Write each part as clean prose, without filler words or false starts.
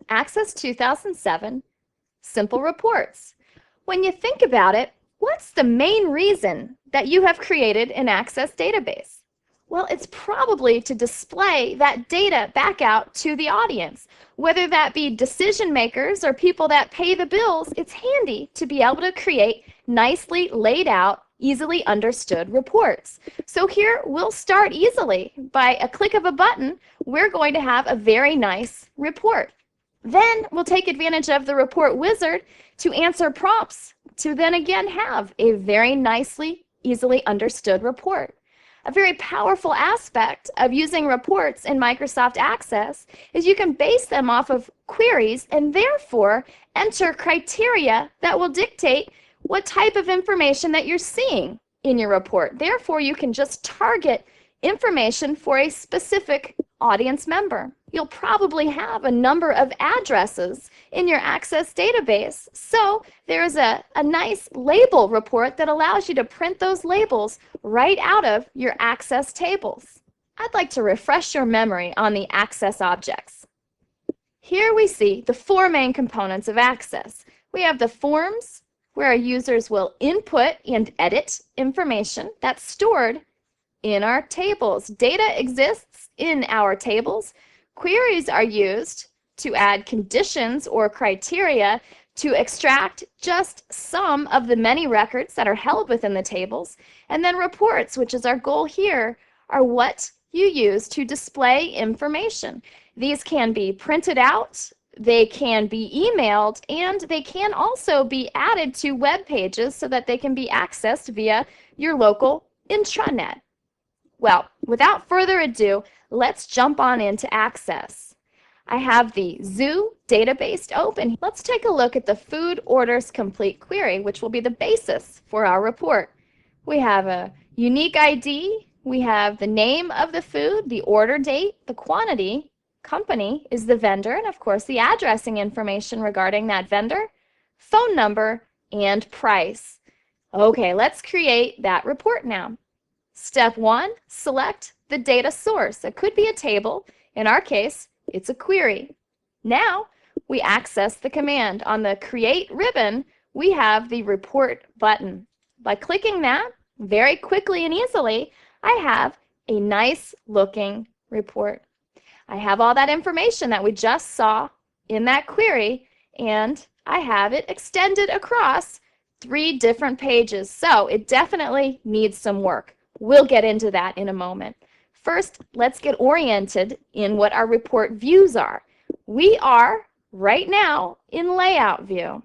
Access 2007, Simple Reports. When you think about it, what's the main reason that you have created an Access database? Well, it's probably to display that data back out to the audience. Whether that be decision makers or people that pay the bills, it's handy to be able to create nicely laid out, easily understood reports. So here we'll start easily. By a click of a button, we're going to have a very nice report. Then we'll take advantage of the report wizard to answer prompts to then again have a very nicely, easily understood report. A very powerful aspect of using reports in Microsoft Access is you can base them off of queries and therefore enter criteria that will dictate what type of information that you're seeing in your report. Therefore, you can just target information for a specific audience member. You'll probably have a number of addresses in your Access database, so there's a nice label report that allows you to print those labels right out of your Access tables. I'd like to refresh your memory on the Access objects. Here we see the four main components of Access. We have the forms, where our users will input and edit information that's stored in our tables. Data exists in our tables. Queries are used to add conditions or criteria to extract just some of the many records that are held within the tables. And then reports, which is our goal here, are what you use to display information. These can be printed out, they can be emailed, and they can also be added to web pages so that they can be accessed via your local intranet. Well, without further ado, let's jump on into Access. I have the Zoo database open. Let's take a look at the Food Orders Complete query, which will be the basis for our report. We have a unique ID, we have the name of the food, the order date, the quantity, company is the vendor, and of course the addressing information regarding that vendor, phone number, and price. Okay, let's create that report now. Step 1, select the data source. It could be a table. In our case, it's a query. Now, we access the command. On the Create ribbon, we have the Report button. By clicking that, very quickly and easily, I have a nice looking report. I have all that information that we just saw in that query, and I have it extended across 3 different pages. So it definitely needs some work. We'll get into that in a moment. First, let's get oriented in what our report views are. We are right now in Layout View.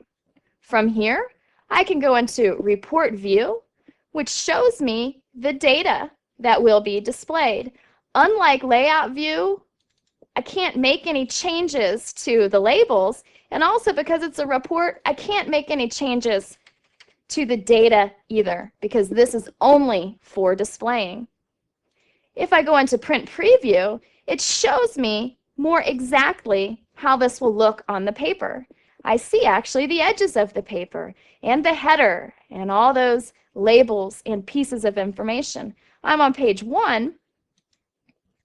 From here, I can go into Report View, which shows me the data that will be displayed. Unlike Layout View, I can't make any changes to the labels, and also because it's a report, I can't make any changes to the data either, because this is only for displaying. If I go into Print Preview, it shows me more exactly how this will look on the paper. I see actually the edges of the paper and the header and all those labels and pieces of information. I'm on page 1.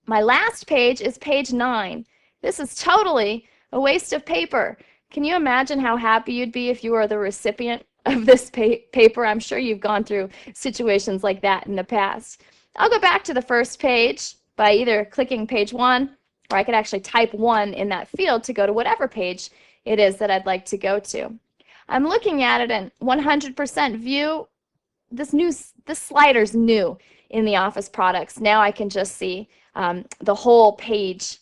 My last page is page 9. This is totally a waste of paper. Can you imagine how happy you'd be if you were the recipient of this paper? I'm sure you've gone through situations like that in the past. I'll go back to the first page by either clicking page 1, or I could actually type 1 in that field to go to whatever page it is that I'd like to go to. I'm looking at it in 100% view. This slider's new in the Office products. Now I can just see the whole page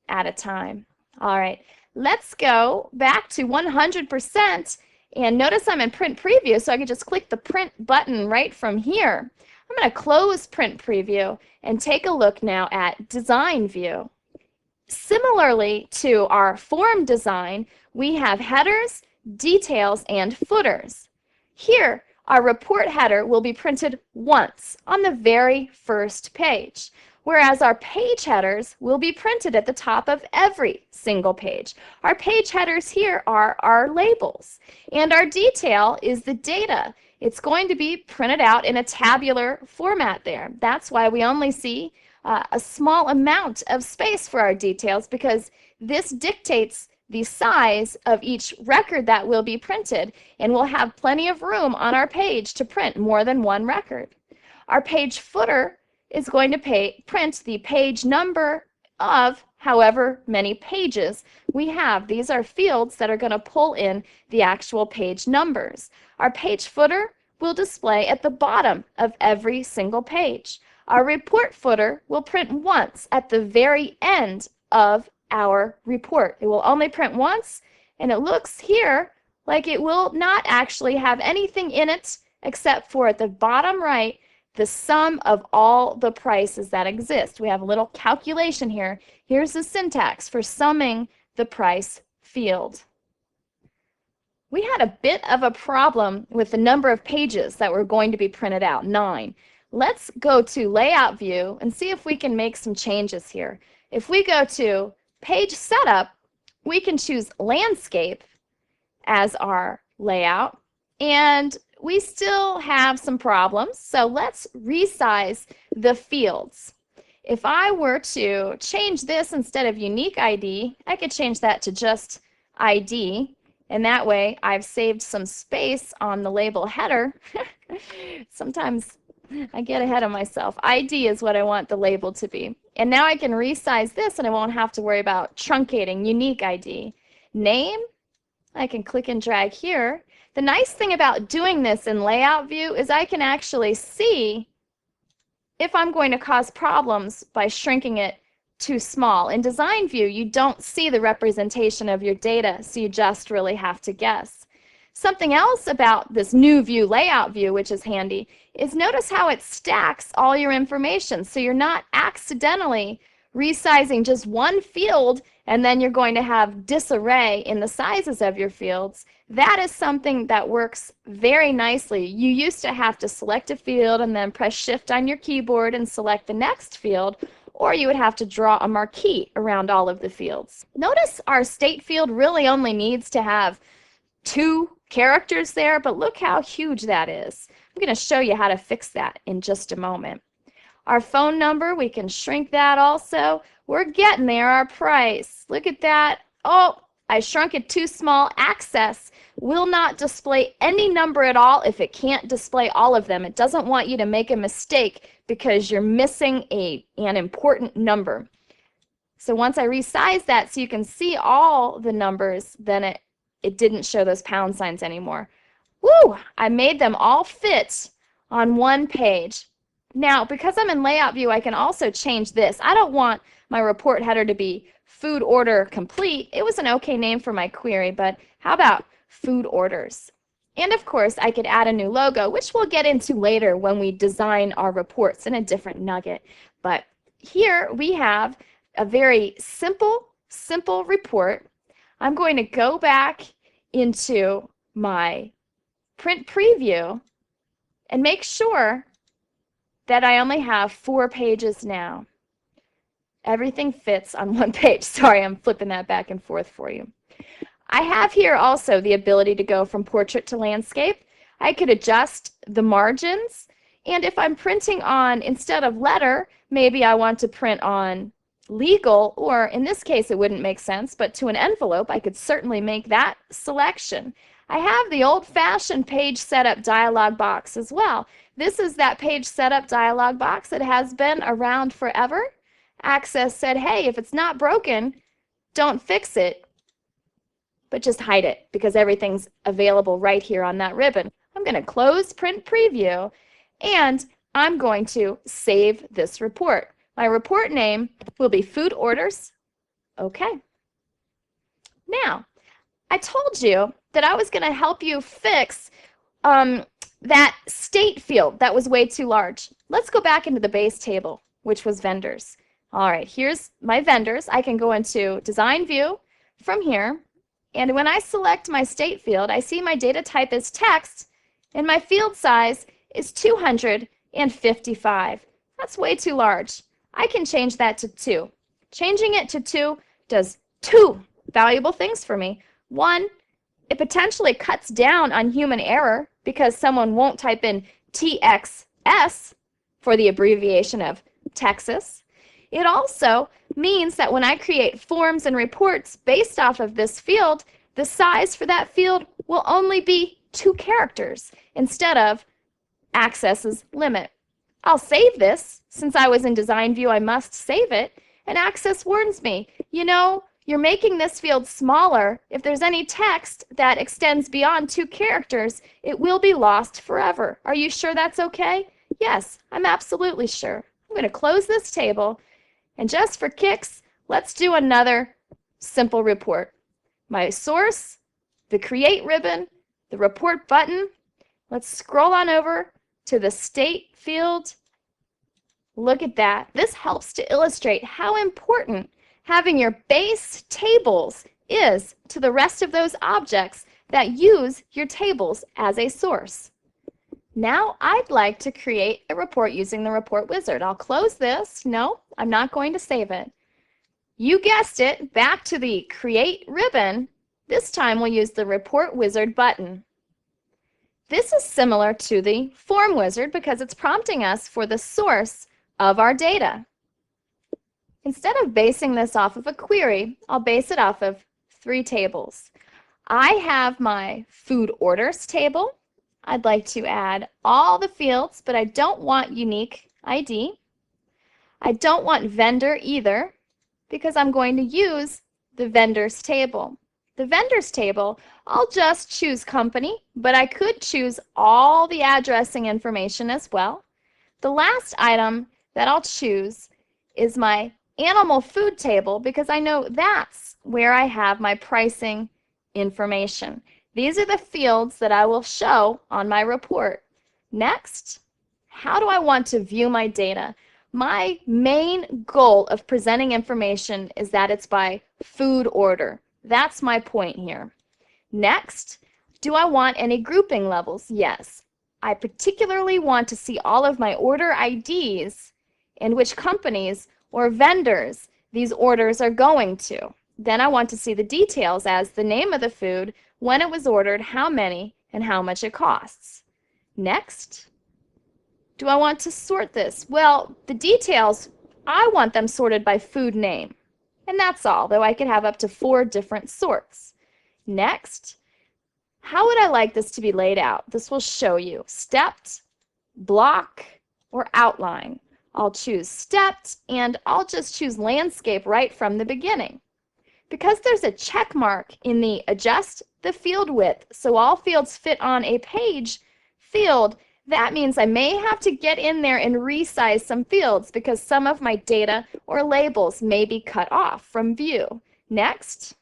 at a time. All right, let's go back to 100%, and notice I'm in Print Preview, so I can just click the Print button right from here. I'm going to close Print Preview and take a look now at Design View. Similarly to our form design, we have headers, details, and footers. Here, our report header will be printed once on the very first page, whereas our page headers will be printed at the top of every single page. Our page headers here are our labels, and our detail is the data. It's going to be printed out in a tabular format there. That's why we only see a small amount of space for our details, because this dictates the size of each record that will be printed, and we'll have plenty of room on our page to print more than one record. Our page footer is going to print the page number of however many pages we have. These are fields that are going to pull in the actual page numbers. Our page footer will display at the bottom of every single page. Our report footer will print once at the very end of our report. It will only print once, and it looks here like it will not actually have anything in it except for at the bottom right, the sum of all the prices that exist. We have a little calculation here. Here's the syntax for summing the price field. We had a bit of a problem with the number of pages that were going to be printed out, 9. Let's go to Layout View and see if we can make some changes here. If we go to Page Setup, we can choose Landscape as our layout, and we still have some problems, so let's resize the fields. If I were to change this instead of Unique ID, I could change that to just ID, and that way I've saved some space on the label header. Sometimes I get ahead of myself. ID is what I want the label to be. And now I can resize this and I won't have to worry about truncating Unique ID. Name, I can click and drag here. The nice thing about doing this in Layout View is I can actually see if I'm going to cause problems by shrinking it too small. In Design View, you don't see the representation of your data, so you just really have to guess. Something else about this new view, Layout View, which is handy, is notice how it stacks all your information, so you're not accidentally resizing just one field and then you're going to have disarray in the sizes of your fields. That is something that works very nicely. You used to have to select a field and then press Shift on your keyboard and select the next field, or you would have to draw a marquee around all of the fields. Notice our state field really only needs to have 2 characters there, but look how huge that is. I'm going to show you how to fix that in just a moment. Our phone number, we can shrink that also. We're getting there. Our price, look at that. Oh, I shrunk it too small. Access will not display any number at all if it can't display all of them. It doesn't want you to make a mistake because you're missing an important number. So once I resize that so you can see all the numbers, then it didn't show those pound signs anymore. Woo! I made them all fit on one page. Now, because I'm in Layout View, I can also change this. I don't want my report header to be Food Order Complete. It was an okay name for my query, but how about Food Orders? And of course, I could add a new logo, which we'll get into later when we design our reports in a different nugget. But here we have a very simple report. I'm going to go back into my print preview and make sure that I only have 4 pages now. Everything fits on one page. Sorry, I'm flipping that back and forth for you. I have here also the ability to go from portrait to landscape. I could adjust the margins, and if I'm printing on, instead of letter, maybe I want to print on legal, or in this case it wouldn't make sense, but to an envelope, I could certainly make that selection. I have the old-fashioned page setup dialog box as well. This is that page setup dialog box. It has been around forever. Access said, hey, if it's not broken, don't fix it, but just hide it because everything's available right here on that ribbon. I'm going to close Print Preview, and I'm going to save this report. My report name will be Food Orders. Okay. Now, I told you that I was going to help you fix that state field that was way too large. Let's go back into the base table, which was vendors. All right, here's my vendors. I can go into Design View from here, and when I select my state field, I see my data type is text, and my field size is 255. That's way too large. I can change that to 2. Changing it to 2 does 2 valuable things for me. 1, it potentially cuts down on human error because someone won't type in TXS for the abbreviation of Texas. It also means that when I create forms and reports based off of this field, the size for that field will only be 2 characters instead of Access's limit. I'll save this. Since I was in design view, I must save it. And Access warns me, you're making this field smaller. If there's any text that extends beyond 2 characters, it will be lost forever. Are you sure that's okay? Yes, I'm absolutely sure. I'm going to close this table, and just for kicks, let's do another simple report. My source, the Create ribbon, the Report button. Let's scroll on over to the State field. Look at that. This helps to illustrate how important having your base tables is to the rest of those objects that use your tables as a source. Now I'd like to create a report using the Report Wizard. I'll close this. No, I'm not going to save it. You guessed it, back to the Create ribbon. This time we'll use the Report Wizard button. This is similar to the Form Wizard because it's prompting us for the source of our data. Instead of basing this off of a query, I'll base it off of 3 tables. I have my food orders table. I'd like to add all the fields, but I don't want unique ID. I don't want vendor either because I'm going to use the vendors table. The vendors table, I'll just choose company, but I could choose all the addressing information as well. The last item that I'll choose is my animal food table because I know that's where I have my pricing information. These are the fields that I will show on my report. Next, how do I want to view my data? My main goal of presenting information is that it's by food order. That's my point here. Next, do I want any grouping levels? Yes. I particularly want to see all of my order IDs and which companies or vendors these orders are going to. Then I want to see the details as the name of the food, when it was ordered, how many, and how much it costs. Next, do I want to sort this? Well, the details, I want them sorted by food name. And that's all, though I could have up to 4 different sorts. Next, how would I like this to be laid out? This will show you stepped, block, or outline. I'll choose stepped, and I'll just choose landscape right from the beginning. Because there's a check mark in the adjust the field width so all fields fit on a page field, that means I may have to get in there and resize some fields because some of my data or labels may be cut off from view. Next,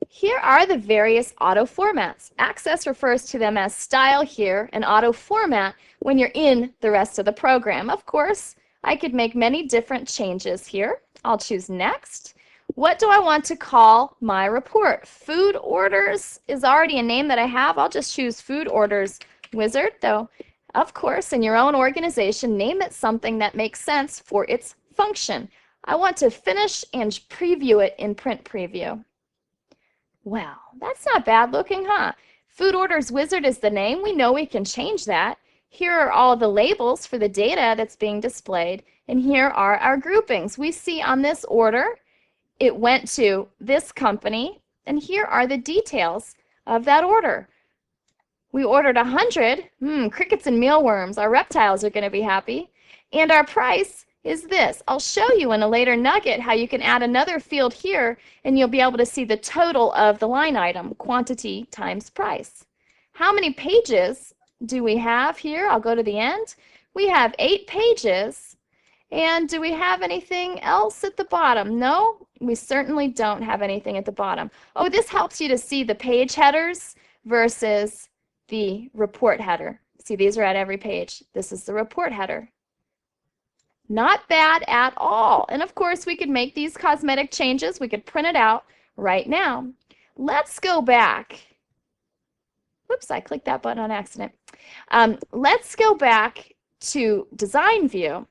here are the various auto formats. Access refers to them as style here and auto format when you're in the rest of the program. Of course, I could make many different changes here. I'll choose next. What do I want to call my report? Food orders is already a name that I have. I'll just choose Food Orders Wizard, though, of course, in your own organization, name it something that makes sense for its function. I want to finish and preview it in Print Preview. Well, that's not bad looking, huh? Food Orders Wizard is the name. We know we can change that. Here are all the labels for the data that's being displayed, and here are our groupings. We see on this order, it went to this company, and here are the details of that order. We ordered 100, crickets and mealworms. Our reptiles are going to be happy. And our price is this. I'll show you in a later nugget how you can add another field here, and you'll be able to see the total of the line item, quantity times price. How many pages do we have here? I'll go to the end. We have 8 pages. And do we have anything else at the bottom? No, we certainly don't have anything at the bottom. Oh, this helps you to see the page headers versus the report header. See, these are at every page. This is the report header. Not bad at all. And of course, we could make these cosmetic changes. We could print it out right now. Let's go back. Whoops, I clicked that button on accident. Let's go back to Design View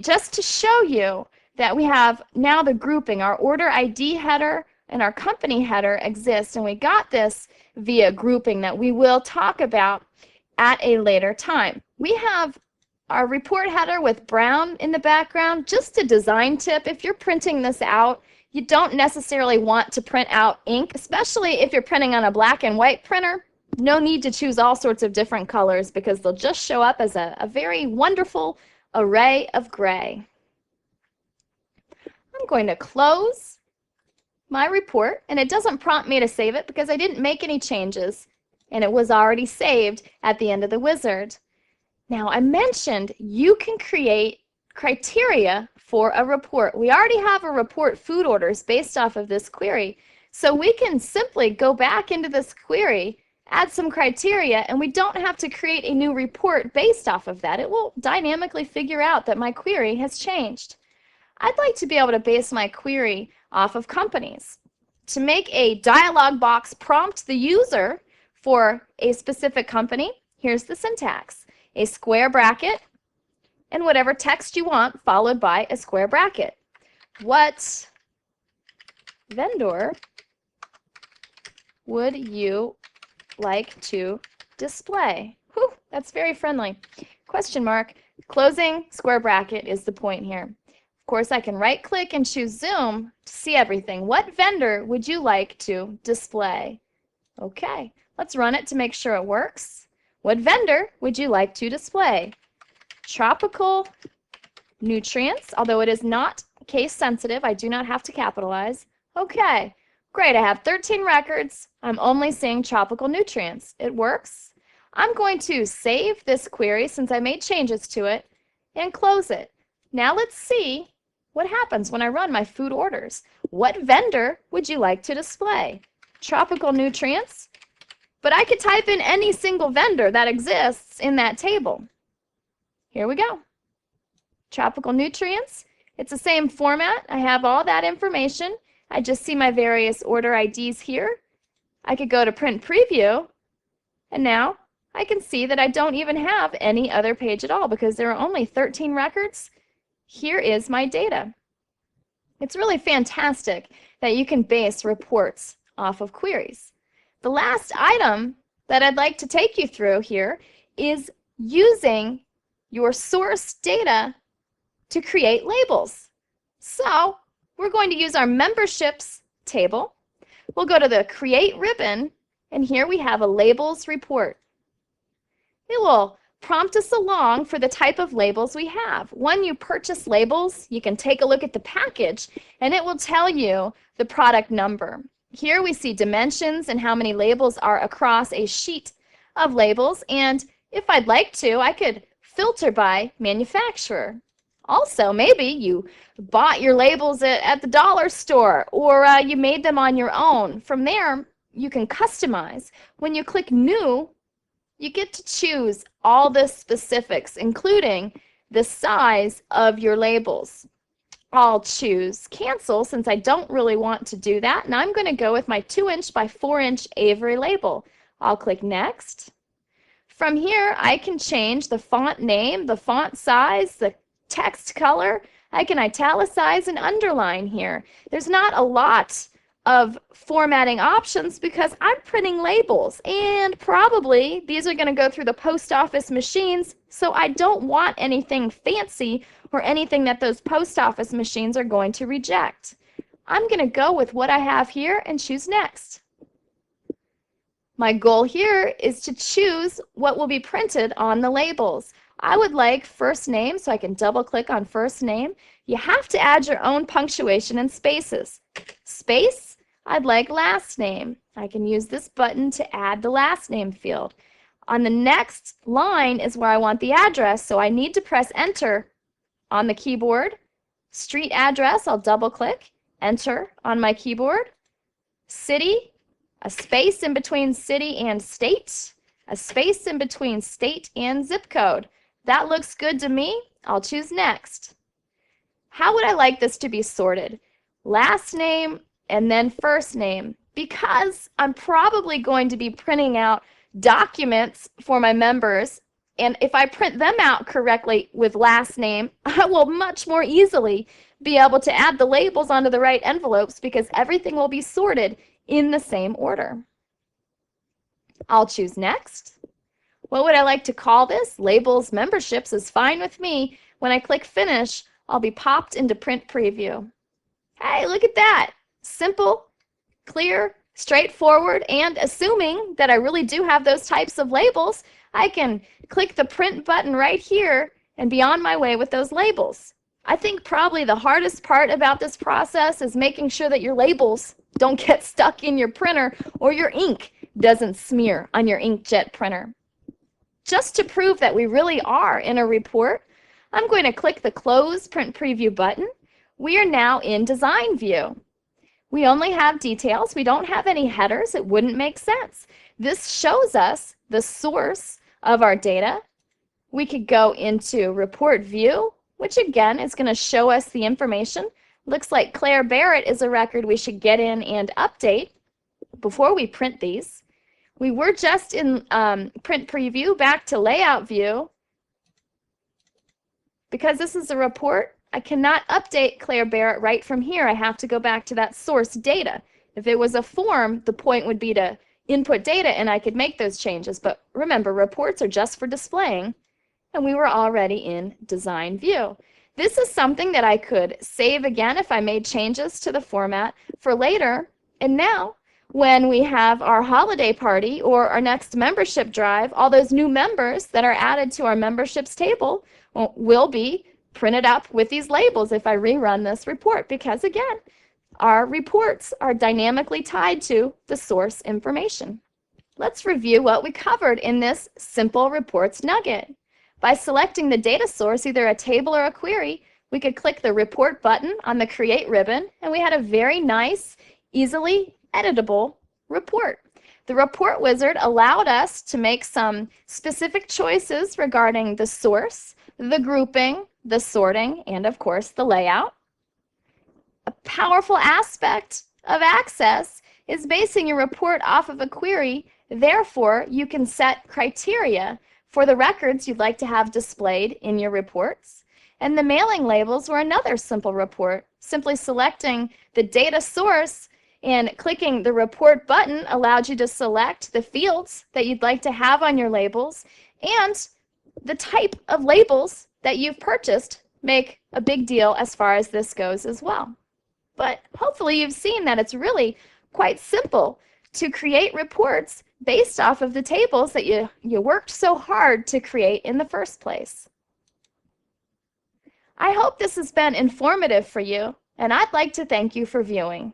just to show you that we have now the grouping. Our order ID header and our company header exist, and we got this via grouping that we will talk about at a later time. We have our report header with brown in the background. Just a design tip, if you're printing this out, you don't necessarily want to print out ink, especially if you're printing on a black and white printer. No need to choose all sorts of different colors because they'll just show up as a very wonderful array of gray. I'm going to close my report, and it doesn't prompt me to save it because I didn't make any changes, and it was already saved at the end of the wizard. Now, I mentioned you can create criteria for a report. We already have a report food orders based off of this query, so we can simply go back into this query, add some criteria, and we don't have to create a new report based off of that. It will dynamically figure out that my query has changed. I'd like to be able to base my query off of companies. To make a dialog box prompt the user for a specific company, here's the syntax. A square bracket and whatever text you want followed by a square bracket. What vendor would you like to display? Whew, that's very friendly. Question mark. Closing square bracket is the point here. Of course, I can right click and choose zoom to see everything. What vendor would you like to display? Okay, let's run it to make sure it works. What vendor would you like to display? Tropical Nutrients, although it is not case sensitive, I do not have to capitalize. Okay, great, I have 13 records. I'm only seeing Tropical Nutrients. It works. I'm going to save this query since I made changes to it and close it. Now let's see what happens when I run my food orders. What vendor would you like to display? Tropical Nutrients. But I could type in any single vendor that exists in that table. Here we go. Tropical Nutrients. It's the same format. I have all that information. I just see my various order IDs here. I could go to Print Preview, and now I can see that I don't even have any other page at all because there are only 13 records. Here is my data. It's really fantastic that you can base reports off of queries. The last item that I'd like to take you through here is using your source data to create labels. So we're going to use our memberships table. We'll go to the Create ribbon, and here we have a labels report. It will prompt us along for the type of labels we have. When you purchase labels, you can take a look at the package, and it will tell you the product number. Here we see dimensions and how many labels are across a sheet of labels, and if I'd like to, I could filter by manufacturer. Also, maybe you bought your labels at the dollar store, or you made them on your own. From there, you can customize. When you click New, you get to choose all the specifics, including the size of your labels. I'll choose Cancel since I don't really want to do that, and I'm going to go with my 2" by 4" Avery label. I'll click Next. From here, I can change the font name, the font size, the text color. I can italicize and underline here. There's not a lot of formatting options because I'm printing labels, and probably these are going to go through the post office machines, so I don't want anything fancy or anything that those post office machines are going to reject. I'm going to go with what I have here and choose Next. My goal here is to choose what will be printed on the labels. I would like first name, so I can double click on first name. You have to add your own punctuation and spaces. Space, I'd like last name. I can use this button to add the last name field. On the next line is where I want the address, so I need to press Enter on the keyboard. Street address, I'll double click, Enter on my keyboard. City, a space in between city and state, a space in between state and zip code. That looks good to me. I'll choose Next. How would I like this to be sorted? Last name and then first name. Because I'm probably going to be printing out documents for my members, and if I print them out correctly with last name, I will much more easily be able to add the labels onto the right envelopes because everything will be sorted in the same order. I'll choose Next. What would I like to call this? Labels, memberships is fine with me. When I click Finish, I'll be popped into Print Preview. Hey, look at that. Simple, clear, straightforward, and assuming that I really do have those types of labels, I can click the Print button right here and be on my way with those labels. I think probably the hardest part about this process is making sure that your labels don't get stuck in your printer or your ink doesn't smear on your inkjet printer. Just to prove that we really are in a report, I'm going to click the Close Print Preview button. We are now in Design View. We only have details. We don't have any headers. It wouldn't make sense. This shows us the source of our data. We could go into Report View, which again is going to show us the information. Looks like Claire Barrett is a record we should get in and update before we print these. We were just in Print Preview, back to Layout View. Because this is a report, I cannot update Claire Barrett right from here. I have to go back to that source data. If it was a form, the point would be to input data and I could make those changes. But remember, reports are just for displaying, and we were already in Design View. This is something that I could save again if I made changes to the format for later. And now, when we have our holiday party or our next membership drive, all those new members that are added to our memberships table will be printed up with these labels if I rerun this report, because again, our reports are dynamically tied to the source information. Let's review what we covered in this simple reports nugget. By selecting the data source, either a table or a query, we could click the Report button on the Create ribbon, and we had a very nice, easily editable report. The Report Wizard allowed us to make some specific choices regarding the source, the grouping, the sorting, and of course the layout. A powerful aspect of Access is basing your report off of a query. Therefore, you can set criteria for the records you'd like to have displayed in your reports. And the mailing labels were another simple report. Simply selecting the data source and clicking the Report button allowed you to select the fields that you'd like to have on your labels, and the type of labels that you've purchased make a big deal as far as this goes as well. But hopefully you've seen that it's really quite simple to create reports based off of the tables that you worked so hard to create in the first place. I hope this has been informative for you, and I'd like to thank you for viewing.